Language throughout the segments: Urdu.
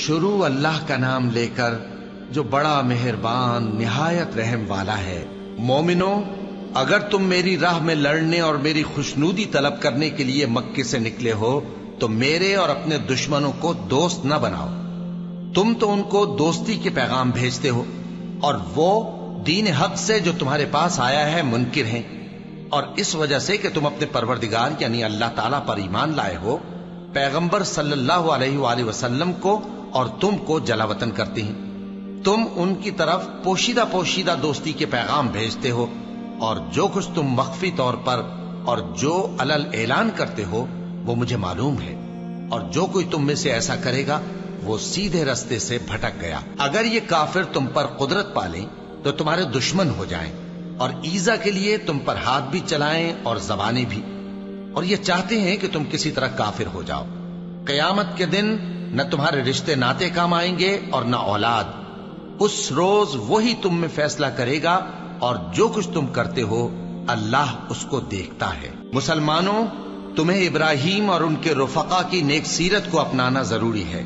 شروع اللہ کا نام لے کر جو بڑا مہربان نہایت رحم والا ہے۔ مومنو، اگر تم میری راہ میں لڑنے اور میری خوشنودی طلب کرنے کے لیے مکے سے نکلے ہو تو میرے اور اپنے دشمنوں کو دوست نہ بناؤ۔ تم تو ان کو دوستی کے پیغام بھیجتے ہو اور وہ دین حق سے جو تمہارے پاس آیا ہے منکر ہیں، اور اس وجہ سے کہ تم اپنے پروردگار یعنی اللہ تعالیٰ پر ایمان لائے ہو، پیغمبر صلی اللہ علیہ وآلہ وسلم کو اور تم کو جلا وطن کرتے ہیں۔ تم ان کی طرف پوشیدہ پوشیدہ دوستی کے پیغام بھیجتے ہو، اور جو کچھ تم مخفی طور پر اور جو علل اعلان کرتے ہو وہ مجھے معلوم ہے، اور جو کوئی تم میں سے ایسا کرے گا وہ سیدھے رستے سے بھٹک گیا۔ اگر یہ کافر تم پر قدرت پالیں تو تمہارے دشمن ہو جائیں، اور ایذا کے لیے تم پر ہاتھ بھی چلائیں اور زبانیں بھی، اور یہ چاہتے ہیں کہ تم کسی طرح کافر ہو جاؤ۔ قیامت کے دن نہ تمہارے رشتے ناتے کام آئیں گے اور نہ اولاد۔ اس روز وہی تم میں فیصلہ کرے گا، اور جو کچھ تم کرتے ہو اللہ اس کو دیکھتا ہے۔ مسلمانوں، تمہیں ابراہیم اور ان کے رفقا کی نیک سیرت کو اپنانا ضروری ہے۔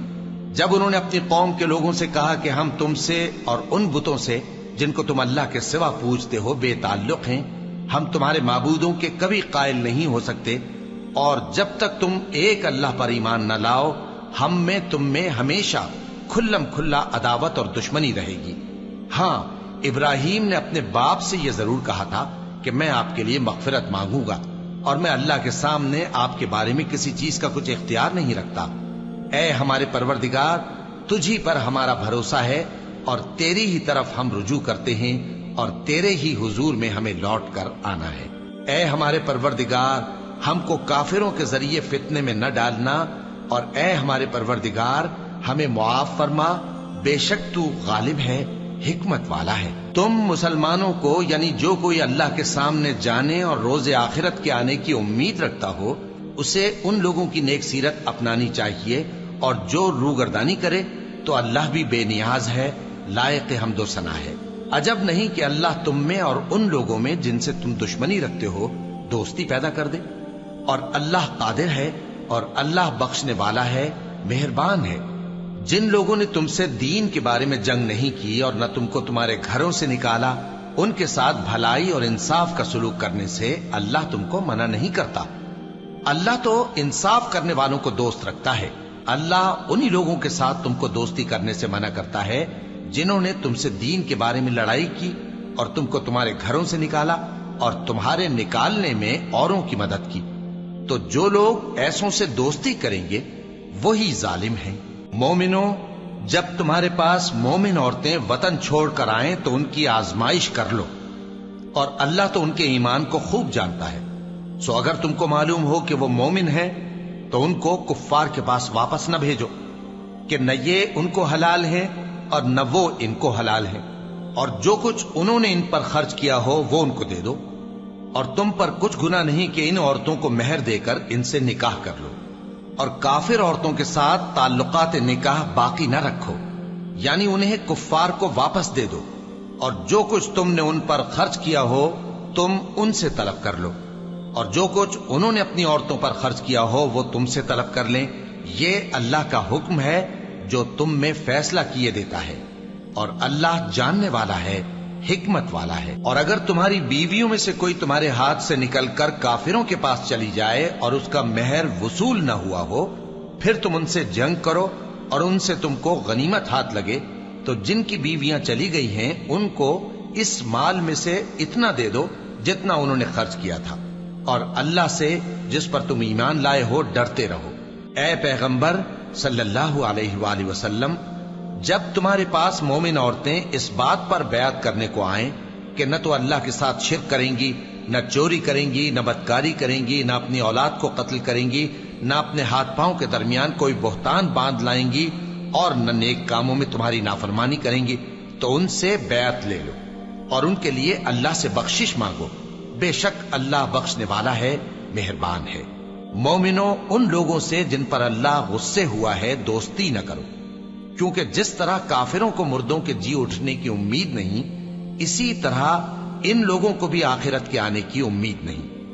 جب انہوں نے اپنی قوم کے لوگوں سے کہا کہ ہم تم سے اور ان بتوں سے جن کو تم اللہ کے سوا پوجتے ہو بے تعلق ہیں، ہم تمہارے معبودوں کے کبھی قائل نہیں ہو سکتے، اور جب تک تم ایک اللہ پر ایمان نہ لاؤ ہم میں تم میں ہمیشہ کھلم کھلا عداوت اور دشمنی رہے گی۔ ہاں، ابراہیم نے اپنے باپ سے یہ ضرور کہا تھا کہ میں آپ کے لیے مغفرت مانگوں گا، اور میں اللہ کے سامنے آپ کے بارے میں کسی چیز کا کچھ اختیار نہیں رکھتا۔ اے ہمارے پروردگار، تجھی پر ہمارا بھروسہ ہے اور تیری ہی طرف ہم رجوع کرتے ہیں، اور تیرے ہی حضور میں ہمیں لوٹ کر آنا ہے۔ اے ہمارے پروردگار، ہم کو کافروں کے ذریعے فتنے میں نہ ڈالنا، اور اے ہمارے پروردگار ہمیں معاف فرما، بے شک تو غالب ہے، حکمت والا ہے۔ تم مسلمانوں کو یعنی جو کوئی اللہ کے سامنے جانے اور روز آخرت کے آنے کی امید رکھتا ہو اسے ان لوگوں کی نیک سیرت اپنانی چاہیے، اور جو روگردانی کرے تو اللہ بھی بے نیاز ہے، لائق حمد و ثنا ہے۔ عجب نہیں کہ اللہ تم میں اور ان لوگوں میں جن سے تم دشمنی رکھتے ہو دوستی پیدا کر دے، اور اللہ قادر ہے اور اللہ بخشنے والا ہے، مہربان ہے۔ جن لوگوں نے تم سے دین کے بارے میں جنگ نہیں کی اور نہ تم کو تمہارے گھروں سے نکالا، ان کے ساتھ بھلائی اور انصاف کا سلوک کرنے سے اللہ تم کو منع نہیں کرتا۔ اللہ تو انصاف کرنے والوں کو دوست رکھتا ہے۔ اللہ انہی لوگوں کے ساتھ تم کو دوستی کرنے سے منع کرتا ہے جنہوں نے تم سے دین کے بارے میں لڑائی کی اور تم کو تمہارے گھروں سے نکالا اور تمہارے نکالنے میں اوروں کی مدد کی۔ تو جو لوگ ایسوں سے دوستی کریں گے وہی ظالم ہیں۔ مومنو، جب تمہارے پاس مومن عورتیں وطن چھوڑ کر آئیں تو ان کی آزمائش کر لو، اور اللہ تو ان کے ایمان کو خوب جانتا ہے۔ سو اگر تم کو معلوم ہو کہ وہ مومن ہیں تو ان کو کفار کے پاس واپس نہ بھیجو کہ نہ یہ ان کو حلال ہیں اور نہ وہ ان کو حلال ہیں، اور جو کچھ انہوں نے ان پر خرچ کیا ہو وہ ان کو دے دو، اور تم پر کچھ گناہ نہیں کہ ان عورتوں کو مہر دے کر ان سے نکاح کر لو، اور کافر عورتوں کے ساتھ تعلقات نکاح باقی نہ رکھو، یعنی انہیں کفار کو واپس دے دو، اور جو کچھ تم نے ان پر خرچ کیا ہو تم ان سے طلب کر لو، اور جو کچھ انہوں نے اپنی عورتوں پر خرچ کیا ہو وہ تم سے طلب کر لیں۔ یہ اللہ کا حکم ہے جو تم میں فیصلہ کیے دیتا ہے، اور اللہ جاننے والا ہے، حکمت والا ہے۔ اور اگر تمہاری بیویوں میں سے کوئی تمہارے ہاتھ سے نکل کر کافروں کے پاس چلی جائے اور اس کا مہر وصول نہ ہوا ہو، پھر تم ان سے جنگ کرو اور ان سے تم کو غنیمت ہاتھ لگے، تو جن کی بیویاں چلی گئی ہیں ان کو اس مال میں سے اتنا دے دو جتنا انہوں نے خرچ کیا تھا، اور اللہ سے جس پر تم ایمان لائے ہو ڈرتے رہو۔ اے پیغمبر صلی اللہ علیہ وآلہ وسلم، جب تمہارے پاس مومن عورتیں اس بات پر بیعت کرنے کو آئیں کہ نہ تو اللہ کے ساتھ شرک کریں گی، نہ چوری کریں گی، نہ بدکاری کریں گی، نہ اپنی اولاد کو قتل کریں گی، نہ اپنے ہاتھ پاؤں کے درمیان کوئی بہتان باندھ لائیں گی، اور نہ نیک کاموں میں تمہاری نافرمانی کریں گی، تو ان سے بیعت لے لو اور ان کے لیے اللہ سے بخشش مانگو، بے شک اللہ بخشنے والا ہے، مہربان ہے۔ مومنو، ان لوگوں سے جن پر اللہ غصے ہوا ہے دوستی نہ کرو، کیونکہ جس طرح کافروں کو مردوں کے جی اٹھنے کی امید نہیں، اسی طرح ان لوگوں کو بھی آخرت کے آنے کی امید نہیں۔